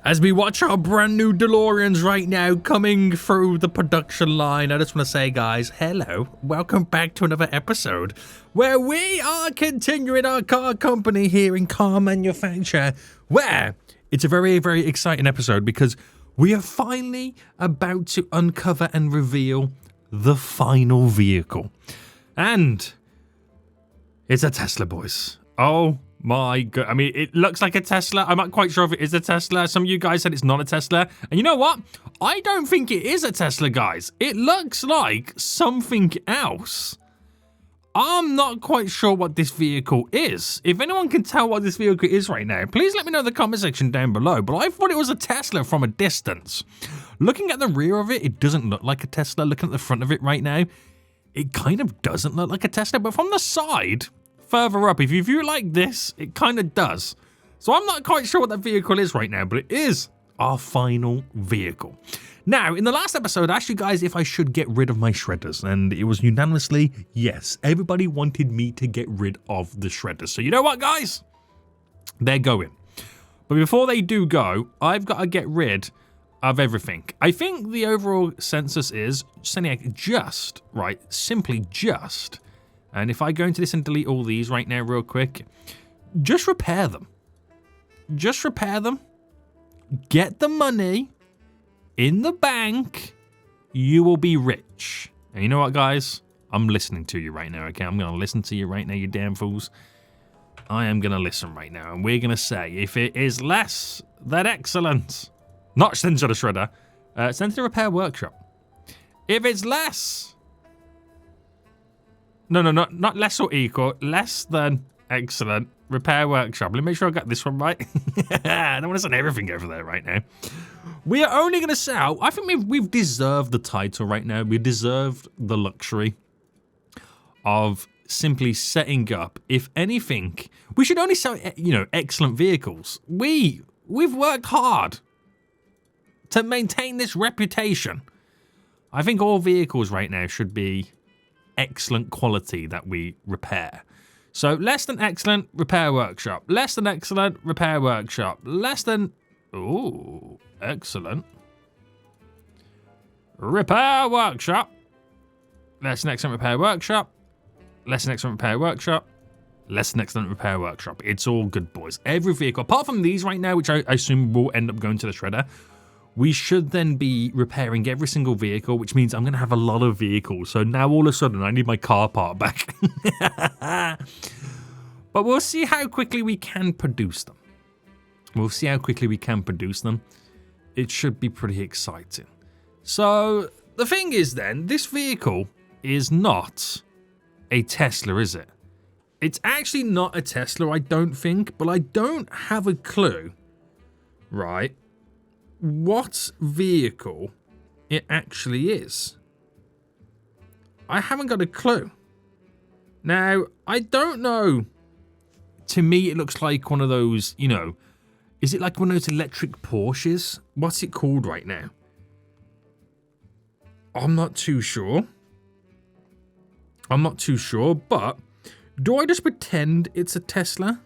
As we watch our brand new DeLoreans right now coming through the production line, I just want to say, guys, hello. Welcome back to another episode where we are continuing our car company here in car manufacture, where it's a very, very exciting episode because we are finally about to uncover and reveal the final vehicle. And it's a Tesla, boys. Oh my god. I mean, it looks like a Tesla. I'm not quite sure if it is a Tesla. Some of you guys said it's not a Tesla. And you know what? I don't think it is a Tesla, guys. It looks like something else. I'm not quite sure what this vehicle is. If anyone can tell what this vehicle is right now, please let me know in the comment section down below. But I thought it was a Tesla from a distance. Looking at the rear of it, it doesn't look like a Tesla. Looking at the front of it right now, it kind of doesn't look like a Tesla. But from the side, further up, if you view it like this, it kind of does. So I'm not quite sure what that vehicle is right now, but it is our final vehicle. Now, in the last episode, I asked you guys if I should get rid of my shredders, and it was unanimously yes. Everybody wanted me to get rid of the shredders. So you know what, guys? They're going. But before they do go, I've got to get rid of everything. I think the overall census is, Seniac, just, right, simply just. And if I go into this and delete all these right now real quick, just repair them. Just repair them. Get the money in the bank. You will be rich. And you know what, guys? I'm listening to you right now, okay? I'm going to listen to you right now, you damn fools. I am going to listen right now. And we're going to say, if it is less than excellent, not send to the shredder, send to the repair workshop. If it's less... No, not less or equal. Less than excellent. Repair workshop. Let me make sure I got this one right. I don't want to send everything over there right now. We are only going to sell... I think we've deserved the title right now. We deserved the luxury of simply setting up, if anything... We should only sell, excellent vehicles. We've worked hard to maintain this reputation. I think all vehicles right now should be excellent quality that we repair. So less than excellent, repair workshop. Less than excellent, repair workshop. Less than... Ooh, excellent. Repair workshop. Less than excellent, repair workshop. Less than excellent, repair workshop. Less than excellent, repair workshop. It's all good, boys. Every vehicle, apart from these right now, which I assume will end up going to the shredder, we should then be repairing every single vehicle, which means I'm going to have a lot of vehicles. So now all of a sudden I need my car part back. But we'll see how quickly we can produce them. We'll see how quickly we can produce them. It should be pretty exciting. So the thing is then, this vehicle is not a Tesla, is it? It's actually not a Tesla, I don't think, but I don't have a clue, right, what vehicle it actually is. I haven't got a clue. Now, I don't know. To me, it looks like one of those, is it like one of those electric Porsches? What's it called right now? I'm not too sure. But do I just pretend it's a Tesla?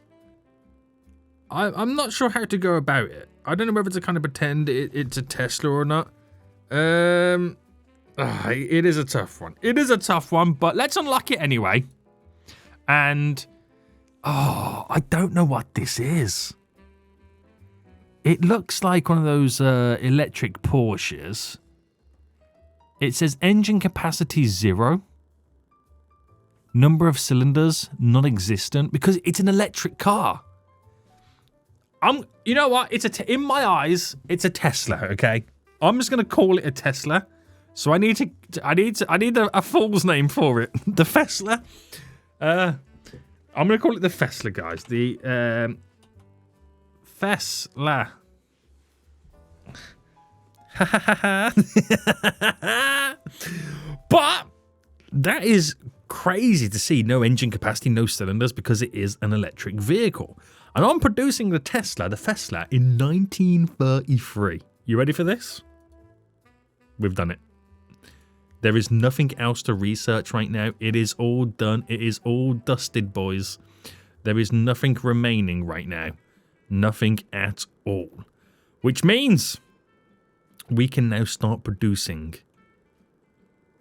I'm not sure how to go about it. I don't know whether to kind of pretend it's a Tesla or not. It is a tough one. It is a tough one, but let's unlock it anyway. And, I don't know what this is. It looks like one of those electric Porsches. It says engine capacity 0. Number of cylinders non-existent because it's an electric car. You know what? In my eyes, it's a Tesla. Okay, I'm just gonna call it a Tesla. So I need a fool's name for it. The Fesla. I'm gonna call it the Fesla, guys. The Fesla. But that is crazy to see. No engine capacity, no cylinders, because it is an electric vehicle. And I'm producing the Fesla, in 1933. You ready for this? We've done it. There is nothing else to research right now. It is all done. It is all dusted, boys. There is nothing remaining right now. Nothing at all. Which means we can now start producing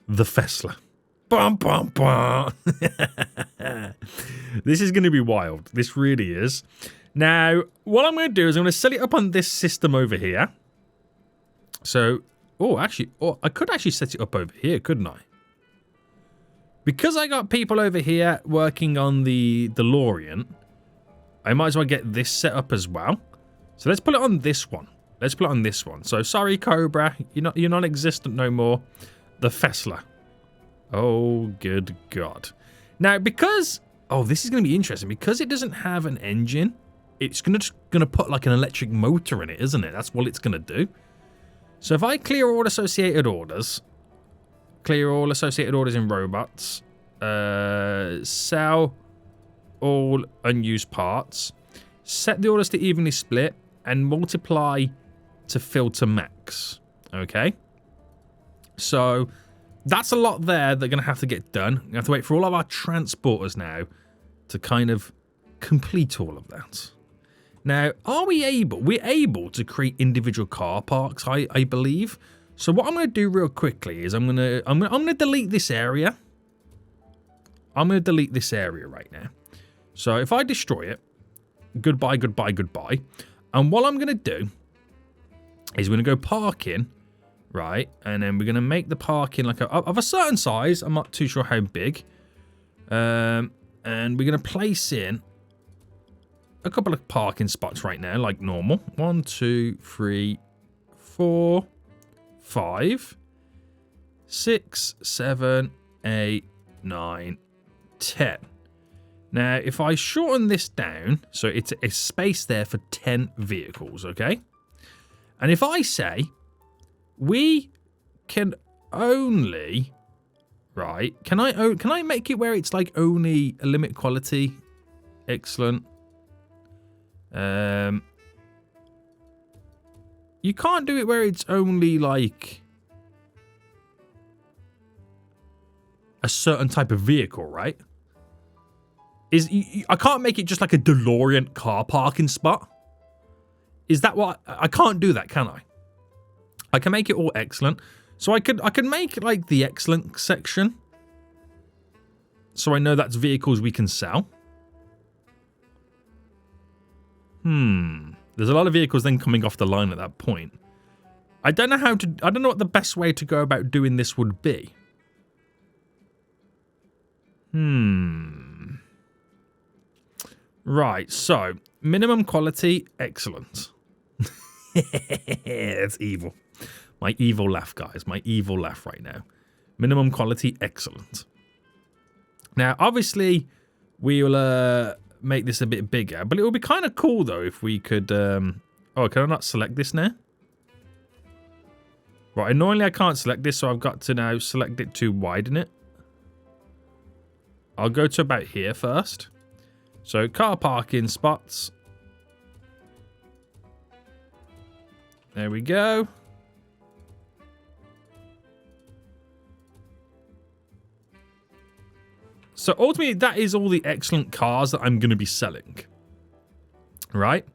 the Fesa. Bum, bum, bum. This is going to be wild. This really is. Now, what I'm going to do is I'm going to set it up on this system over here. So, I could actually set it up over here, couldn't I? Because I got people over here working on the DeLorean, I might as well get this set up as well. So let's put it on this one. Let's put it on this one. So sorry, Cobra, you're non-existent no more. The Fesa. Oh, good God. Now, because... Oh, this is going to be interesting. Because it doesn't have an engine, it's going to put like an electric motor in it, isn't it? That's what it's going to do. So if I clear all associated orders, in robots, sell all unused parts, set the orders to evenly split, and multiply to filter max. Okay? So that's a lot there they're going to have to get done. We have to wait for all of our transporters now to kind of complete all of that. Now, are we able? We're able to create individual car parks, I believe. So what I'm going to do real quickly is I'm going to delete this area. I'm going to delete this area right now. So if I destroy it, goodbye, goodbye, goodbye. And what I'm going to do is we're going to go parking, right? And then we're going to make the parking like of a certain size. I'm not too sure how big. And we're going to place in a couple of parking spots right now, like normal. 1, 2, 3, 4, 5, 6, 7, 8, 9, 10. Now, if I shorten this down, so it's a space there for 10 vehicles, okay? And if I say we can only, right? Can I make it where it's like only a limit quality? Excellent. You can't do it where it's only like a certain type of vehicle, right? I can't make it just like a DeLorean car parking spot. Is that what I can't do that, can I? I can make it all excellent. So I could make like the excellent section. So I know that's vehicles we can sell. There's a lot of vehicles then coming off the line at that point. I don't know what the best way to go about doing this would be. Right, so minimum quality, excellent. It's evil. My evil laugh, guys. My evil laugh right now. Minimum quality, excellent. Now, obviously, we will make this a bit bigger, but it would be kind of cool though if we could. Oh, can I not select this now? Right, annoyingly I can't select this, so I've got to now select it to widen it. I'll go to about here first. So car parking spots. There we go. So ultimately, that is all the excellent cars that I'm going to be selling. Right?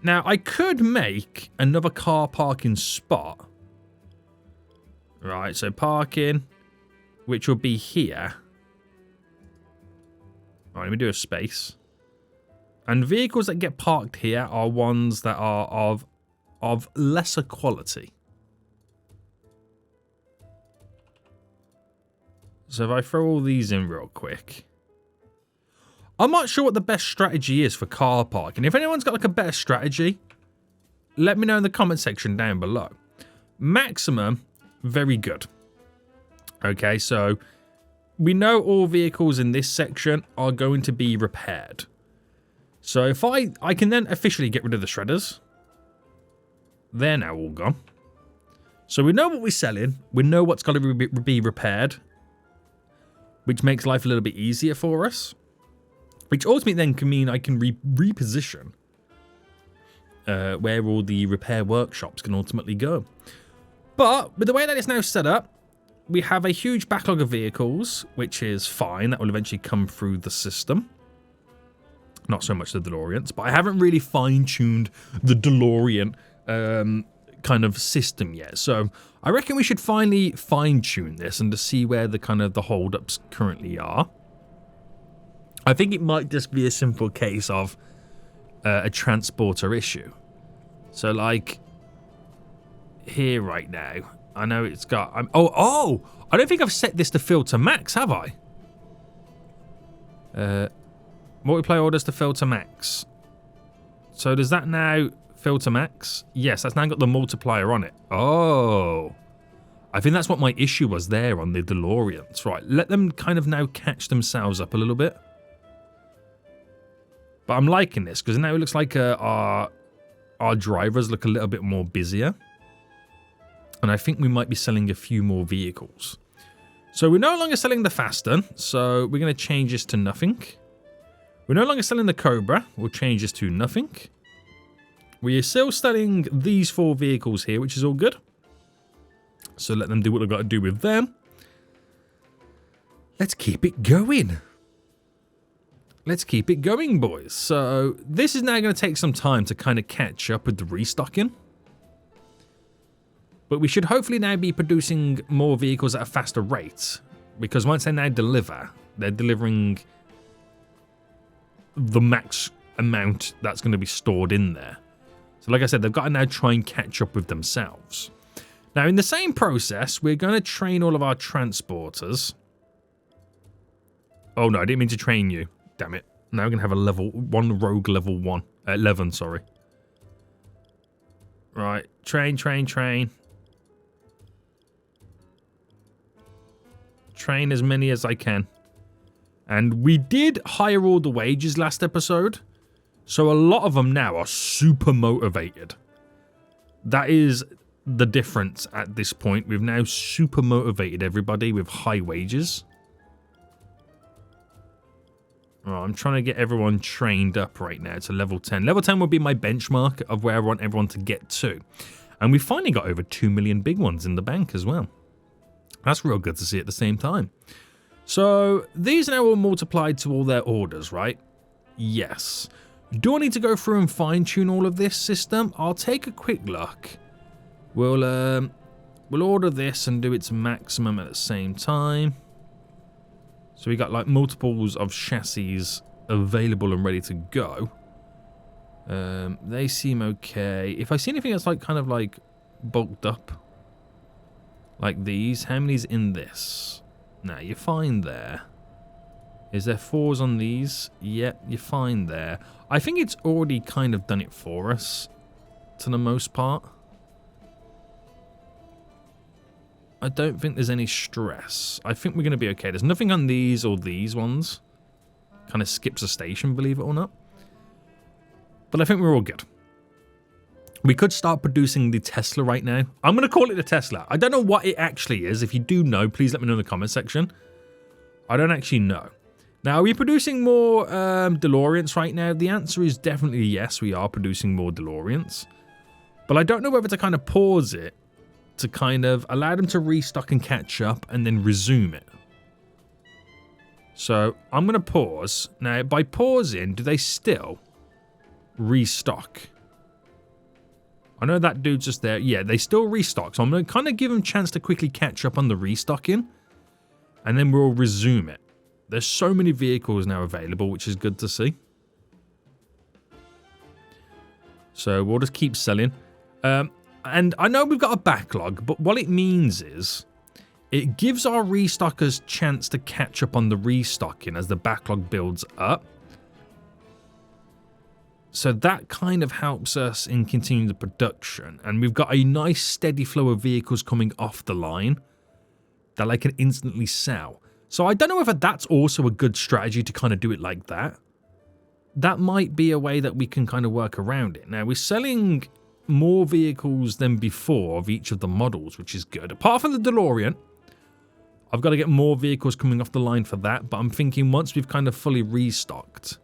Now, I could make another car parking spot. Right, so parking, which will be here. All right, let me do a space. And vehicles that get parked here are ones that are of lesser quality. So if I throw all these in real quick. I'm not sure what the best strategy is for car parking. If anyone's got like a better strategy, let me know in the comment section down below. Maximum, very good. Okay, so we know all vehicles in this section are going to be repaired. So if I can then officially get rid of the shredders. They're now all gone. So we know what we're selling. We know what's got to be repaired. Which makes life a little bit easier for us. Which ultimately then can mean I can reposition where all the repair workshops can ultimately go. But with the way that it's now set up, we have a huge backlog of vehicles, which is fine. That will eventually come through the system. Not so much the DeLoreans, but I haven't really fine-tuned the DeLorean kind of system yet. So I reckon we should finally fine-tune this and to see where the kind of the hold-ups currently are. I think it might just be a simple case of a transporter issue. So like here right now, I know it's got... I don't think I've set this to filter max, have I? Multiplayer orders to filter max. So does that now filter max? Yes, that's now got the multiplier on it. Oh. I think that's what my issue was there on the DeLoreans. Right, let them kind of now catch themselves up a little bit. But I'm liking this because now it looks like our drivers look a little bit more busier. And I think we might be selling a few more vehicles. So we're no longer selling the Faster, so we're going to change this to nothing. We're no longer selling the Cobra, we'll change this to nothing. We are still selling these 4 vehicles here, which is all good. So let them do what they've got to do with them. Let's keep it going. Let's keep it going, boys. So this is now going to take some time to kind of catch up with the restocking. But we should hopefully now be producing more vehicles at a faster rate. Because once they now deliver, they're delivering the max amount that's going to be stored in there. So like I said, they've got to now try and catch up with themselves. Now in the same process, we're going to train all of our transporters. Oh no, I didn't mean to train you. Damn it. Now we're going to have a level 1 rogue level 11, sorry. Right, train. Train as many as I can. And we did hire all the wages last episode. So a lot of them now are super motivated. That is the difference at this point. We've now super motivated everybody with high wages. Oh, I'm trying to get everyone trained up right now to level 10. Level 10 would be my benchmark of where I want everyone to get to. And we finally got over 2 million big ones in the bank as well. That's real good to see at the same time. So these are now all multiplied to all their orders, right? Yes. Do I need to go through and fine-tune all of this system? I'll take a quick look. We'll order this and do its maximum at the same time. So we got like multiples of chassis available and ready to go. They seem okay. If I see anything that's like kind of like bulked up, like these, how many's in this? Nah, you're fine there. Is there 4s on these? Yep, you're fine there. I think it's already kind of done it for us, to the most part. I don't think there's any stress. I think we're going to be okay. There's nothing on these or these ones. Kind of skips a station, believe it or not. But I think we're all good. We could start producing the Tesla right now. I'm going to call it the Tesla. I don't know what it actually is. If you do know, please let me know in the comment section. I don't actually know. Now, are we producing more DeLoreans right now? The answer is definitely yes, we are producing more DeLoreans. But I don't know whether to kind of pause it to kind of allow them to restock and catch up and then resume it. So I'm going to pause. Now, by pausing, do they still restock? I know that dude's just there. Yeah, they still restock. So I'm going to kind of give them a chance to quickly catch up on the restocking. And then we'll resume it. There's so many vehicles now available, which is good to see. So we'll just keep selling. And I know we've got a backlog, but what it means is it gives our restockers chance to catch up on the restocking as the backlog builds up. So that kind of helps us in continuing the production. And we've got a nice steady flow of vehicles coming off the line that I can instantly sell. So I don't know whether that's also a good strategy to kind of do it like that. That might be a way that we can kind of work around it. Now, we're selling more vehicles than before of each of the models, which is good. Apart from the DeLorean, I've got to get more vehicles coming off the line for that. But I'm thinking once we've kind of fully restocked,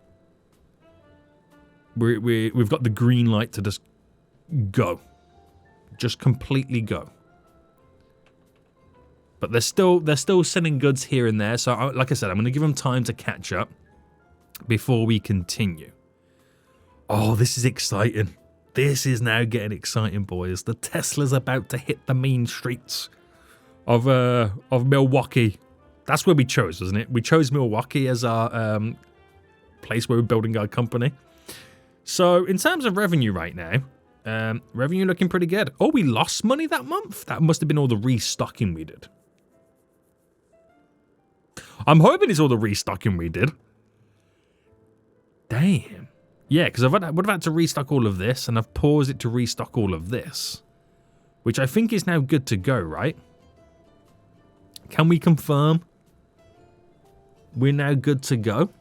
we've got the green light to just go. Just completely go. But they're still sending goods here and there. So like I said, I'm going to give them time to catch up before we continue. Oh, this is exciting. this is now getting exciting, boys. The Tesla's about to hit the mean streets of Milwaukee. That's where we chose, wasn't it? We chose Milwaukee as our place where we're building our company. So in terms of revenue right now, revenue looking pretty good. Oh, we lost money that month? That must have been all the restocking we did. I'm hoping it's all the restocking we did. Damn. Yeah, because I would have had to restock all of this, and I've paused it to restock all of this. Which I think is now good to go, right? Can we confirm we're now good to go?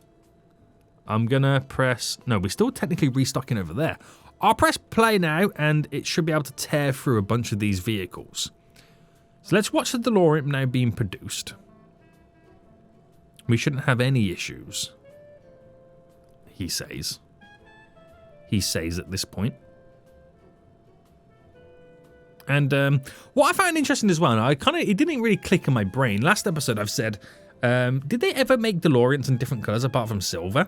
I'm going to press... No, we're still technically restocking over there. I'll press play now, and it should be able to tear through a bunch of these vehicles. So let's watch the DeLorean now being produced. We shouldn't have any issues, he says. He says at this point. And what I found interesting as well, and it didn't really click in my brain. Last episode I've said, did they ever make DeLoreans in different colours apart from silver?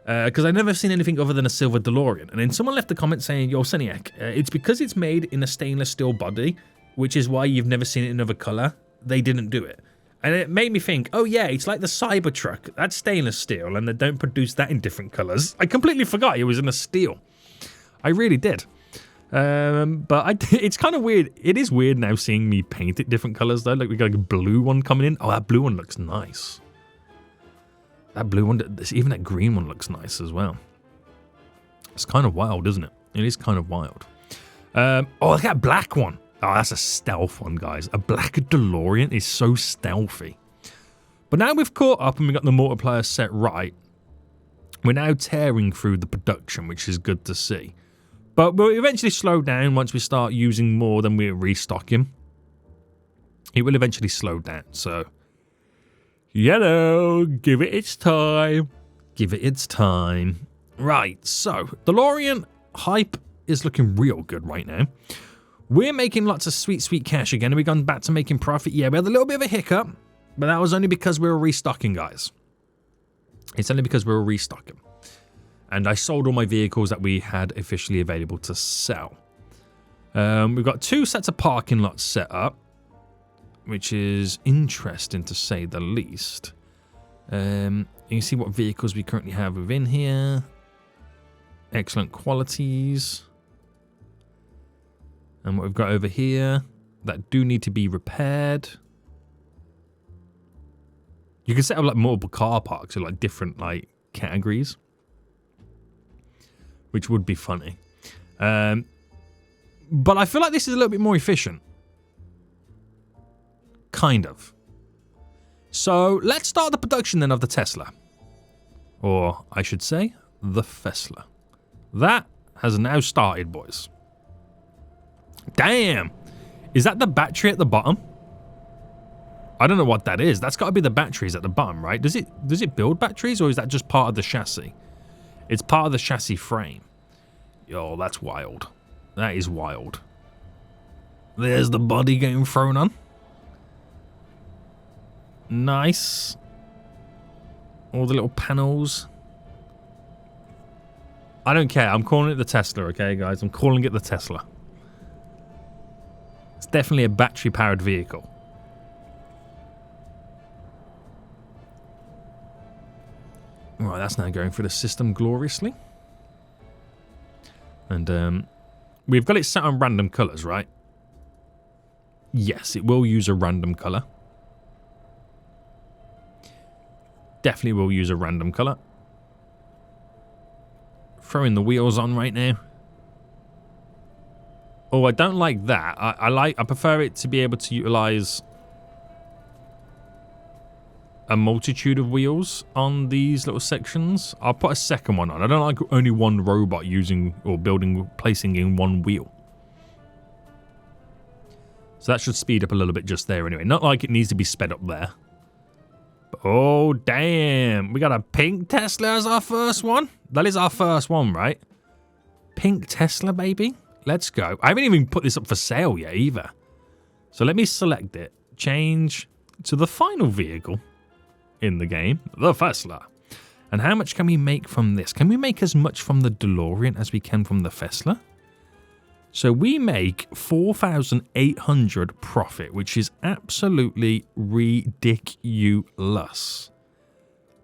Because I've never seen anything other than a silver DeLorean. And then someone left a comment saying, yo, Seniac, it's because it's made in a stainless steel body, which is why you've never seen it in another colour. They didn't do it. And it made me think, oh yeah, it's like the Cybertruck. That's stainless steel, and they don't produce that in different colours. I completely forgot it was in a steel. I really did. But it's kind of weird. It is weird now seeing me paint it different colours though. Like we got a blue one coming in. Oh, that blue one looks nice. That blue one, even that green one looks nice as well. It's kind of wild, isn't it? It is kind of wild. Oh, look at that black one. Oh, that's a stealth one, guys. A black DeLorean is so stealthy. But now we've caught up and we got the multiplier set right. We're now tearing through the production, which is good to see. But we'll eventually slow down once we start using more than we're restocking. It will eventually slow down, so... give it its time. Give it its time. Right, so, DeLorean hype is looking real good right now. We're making lots of sweet, sweet cash again. Have we gone back to making profit? Yeah, we had a little bit of a hiccup, but that was only because we were restocking, guys. It's only because we were restocking. And I sold all my vehicles that we had officially available to sell. We've got 2 sets of parking lots set up, which is interesting to say the least. You can see what vehicles we currently have within here. Excellent qualities. And what we've got over here that do need to be repaired. You can set up like multiple car parks or like different like categories, which would be funny. But I feel like this is a little bit more efficient. Kind of. So let's start the production then of the Tesla. Or I should say, the Fesla. That has now started, boys. Damn! Is that the battery at the bottom? I don't know what that is. That's got to be the batteries at the bottom, right? Does it build batteries, or is that just part of the chassis? It's part of the chassis frame. Yo, that's wild. That is wild. There's the body getting thrown on. Nice. All the little panels. I don't care. I'm calling it the Tesla, okay, guys? I'm calling it the Tesla. It's definitely a battery-powered vehicle. Right, that's now going through the system gloriously. And we've got it set on random colours, right? Yes, it will use a random colour. Definitely will use a random colour. Throwing the wheels on right now. Oh, I don't like that. I prefer it to be able to utilise a multitude of wheels on these little sections. I'll put a second one on. I don't like only one robot using or placing in one wheel. So that should speed up a little bit just there anyway. Not like it needs to be sped up there. But, oh, damn. We got a pink Tesla as our first one. That is our first one, right? Pink Tesla, baby. Let's go. I haven't even put this up for sale yet either. So let me select it. Change to the final vehicle in the game, the Fesla. And how much can we make from this? Can we make as much from the DeLorean as we can from the Fesla? So we make 4,800 profit, which is absolutely ridiculous.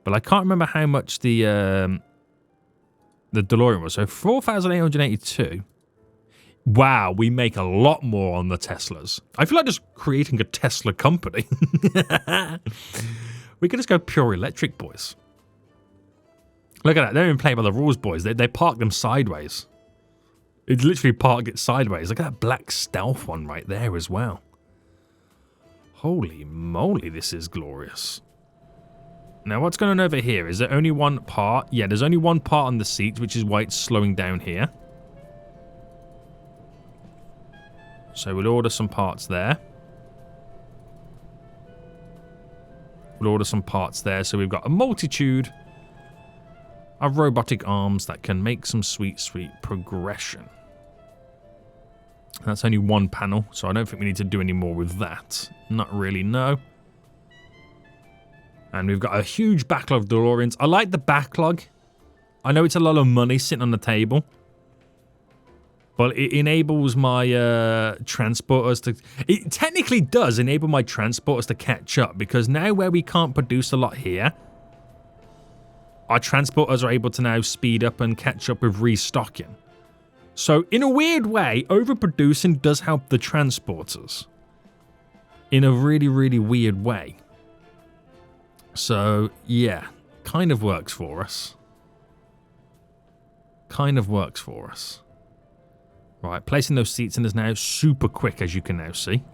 But I can't remember how much the DeLorean was. So 4,882. Wow, we make a lot more on the Teslas. I feel like just creating a Tesla company. We could just go pure electric, boys. Look at that. They don't even play by the rules, boys. They park them sideways. It's literally parked it sideways. Look at that black stealth one right there as well. Holy moly, this is glorious. Now, what's going on over here? Is there only one part? Yeah, there's only one part on the seat, which is why it's slowing down here. So we'll order some parts there. We'll order some parts there. So we've got a multitude of robotic arms that can make some sweet, sweet progression. That's only one panel, so I don't think we need to do any more with that. Not really, no. And we've got a huge backlog of DeLoreans. I like the backlog. I know it's a lot of money sitting on the table. But it enables my transporters to... It technically does enable my transporters to catch up, because now where we can't produce a lot here, our transporters are able to now speed up and catch up with restocking. So in a weird way, overproducing does help the transporters. In a really, really weird way. So, yeah, kind of works for us. Kind of works for us. Right, placing those seats in is now super quick, as you can now see.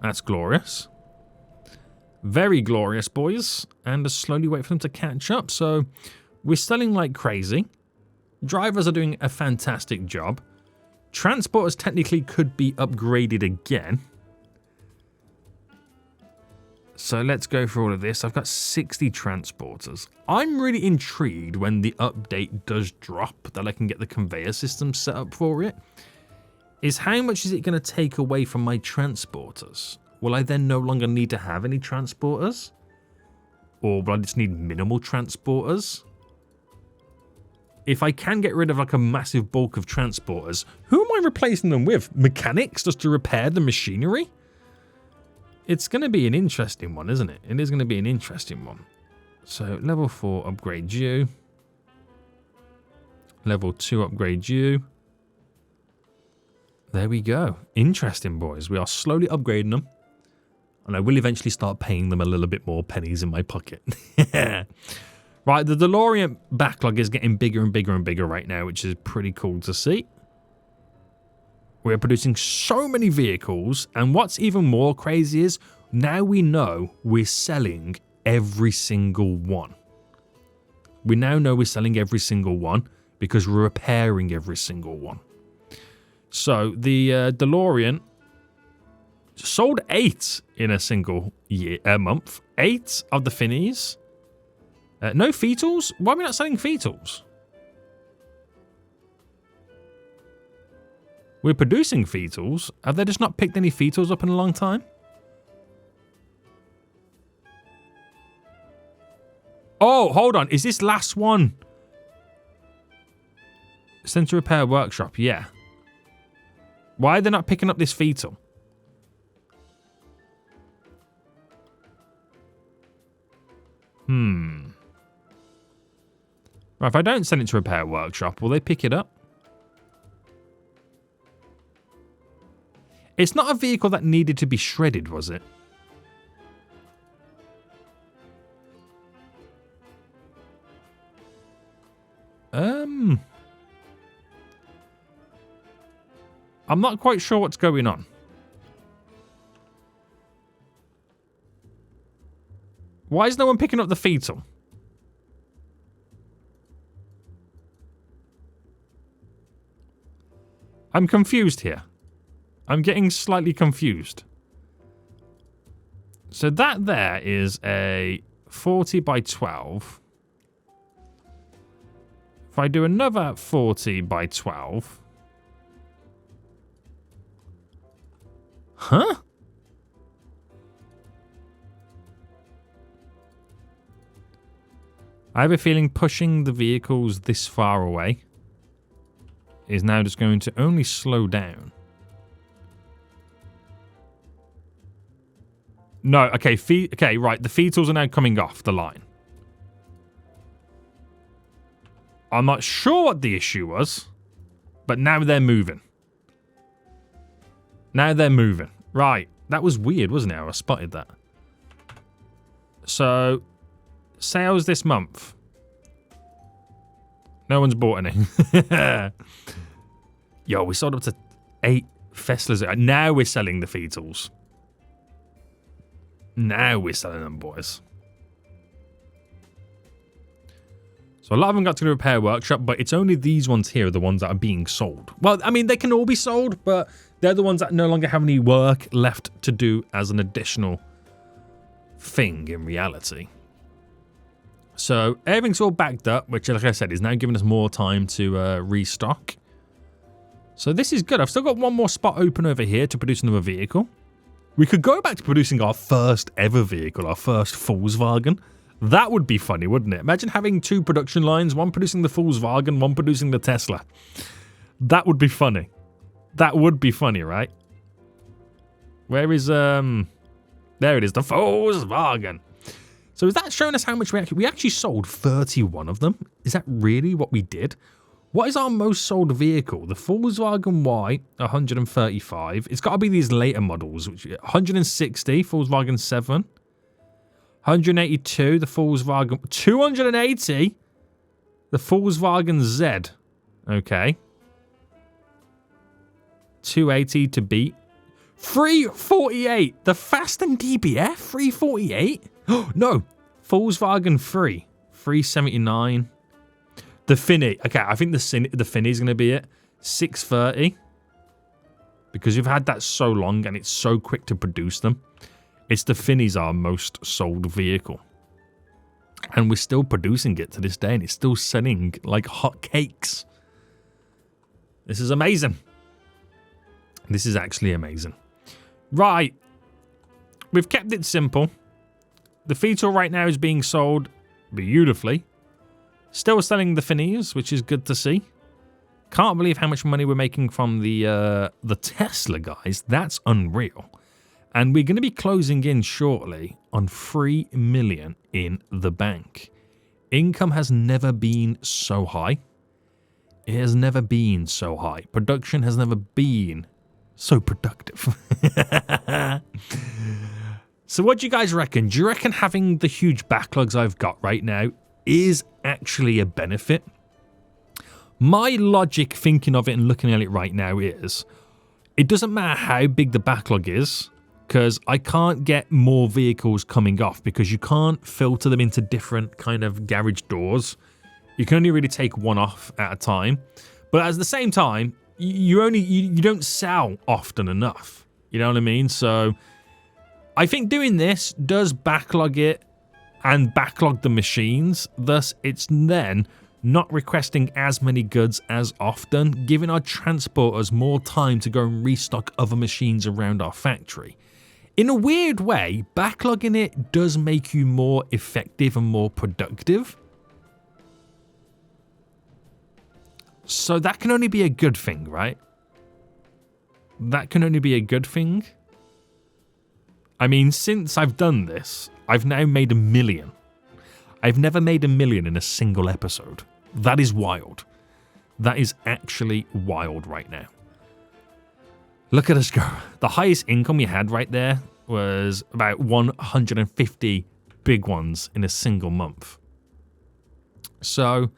That's glorious. Very glorious, boys. And just slowly wait for them to catch up. So, we're selling like crazy. Drivers are doing a fantastic job. Transporters technically could be upgraded again. So let's go through all of this. I've got 60 transporters. I'm really intrigued when the update does drop that I can get the conveyor system set up for it. Is how much is it going to take away from my transporters? Will I then no longer need to have any transporters? Or will I just need minimal transporters? If I can get rid of like a massive bulk of transporters, who am I replacing them with? Mechanics just to repair the machinery? It's going to be an interesting one, isn't it? It is going to be an interesting one. So, level 4 upgrade you. Level 2 upgrade you. There we go. Interesting, boys. We are slowly upgrading them. And I will eventually start paying them a little bit more pennies in my pocket. Right, the DeLorean backlog is getting bigger and bigger and bigger right now, which is pretty cool to see. We're producing so many vehicles, and what's even more crazy is now we know we're selling every single one. We now know we're selling every single one because we're repairing every single one. So the DeLorean sold 8 in a single month. 8 of the Finnies. No fetals? Why are we not selling fetals? We're producing fetals. Have they just not picked any fetals up in a long time? Oh, hold on. Is this last one? Sent to repair workshop, yeah. Why are they not picking up this fetal? Right, if I don't send it to repair workshop, will they pick it up? It's not a vehicle that needed to be shredded, was it? I'm not quite sure what's going on. Why is no one picking up the fetal? I'm confused here. I'm getting slightly confused. So that there is a 40 by 12. If I do another 40 by 12. Huh? I have a feeling pushing the vehicles this far away is now just going to only slow down. No, okay, right, the fetals are now coming off the line. I'm not sure what the issue was, but now they're moving. Now they're moving. Right, that was weird, wasn't it? I spotted that. So, sales this month. No one's bought any. Yo, we sold up to 8 Feslas. Now we're selling the fetals. Now we're selling them, boys. So a lot of them got to the repair workshop, but it's only these ones here are the ones that are being sold. Well, I mean, they can all be sold, but they're the ones that no longer have any work left to do as an additional thing in reality. So everything's all backed up, which, like I said, is now giving us more time to restock. So this is good. I've still got one more spot open over here to produce another vehicle. We could go back to producing our first ever vehicle, our first Volkswagen. That would be funny, wouldn't it? Imagine having 2 production lines, one producing the Volkswagen, one producing the Tesla. That would be funny. That would be funny, right? Where is, there it is, the Volkswagen. So is that showing us how much we actually sold 31 of them? Is that really what we did? What is our most sold vehicle? The Volkswagen Y, 135. It's got to be these later models, which 160, Volkswagen 7. 182, the Volkswagen... 280? The Volkswagen Z. Okay. 280 to beat. 348. The Fast and DBF, 348? Oh, no. Volkswagen 3. 379. The Finny. Okay, I think the Finny is going to be it. 630. Because you've had that so long and it's so quick to produce them. It's the Finny's our most sold vehicle. And we're still producing it to this day and it's still selling like hotcakes. This is amazing. This is actually amazing. Right. We've kept it simple. The Fetal right now is being sold beautifully. Still selling the Finnies, which is good to see. Can't believe how much money we're making from the Tesla, guys. That's unreal. And we're going to be closing in shortly on 3 million in the bank. Income has never been so high. It has never been so high. Production has never been so productive. So what do you guys reckon? Do you reckon having the huge backlogs I've got right now is actually a benefit? My logic thinking of it and looking at it right now is, it doesn't matter how big the backlog is, because I can't get more vehicles coming off because you can't filter them into different kind of garage doors. You can only really take one off at a time. But at the same time, you don't sell often enough. You know what I mean? So I think doing this does backlog it and backlog the machines. Thus, it's then not requesting as many goods as often, giving our transporters more time to go and restock other machines around our factory. In a weird way, backlogging it does make you more effective and more productive. So that can only be a good thing, right? That can only be a good thing. I mean, since I've done this, I've now made $1 million. I've never made $1 million in a single episode. That is wild. That is actually wild right now. Look at us go. The highest income we had right there was about 150 big ones in a single month. So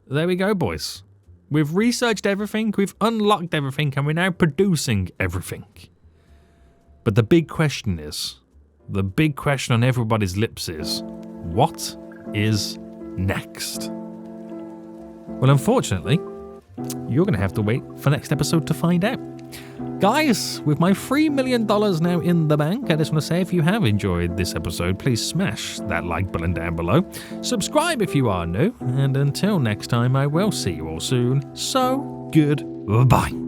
there we go, boys. We've researched everything, we've unlocked everything, and we're now producing everything. But the big question on everybody's lips is, what is next? Well, unfortunately, you're going to have to wait for next episode to find out. Guys, with my $3 million now in the bank, I just want to say if you have enjoyed this episode, please smash that like button down below. Subscribe if you are new, and until next time, I will see you all soon. So, goodbye.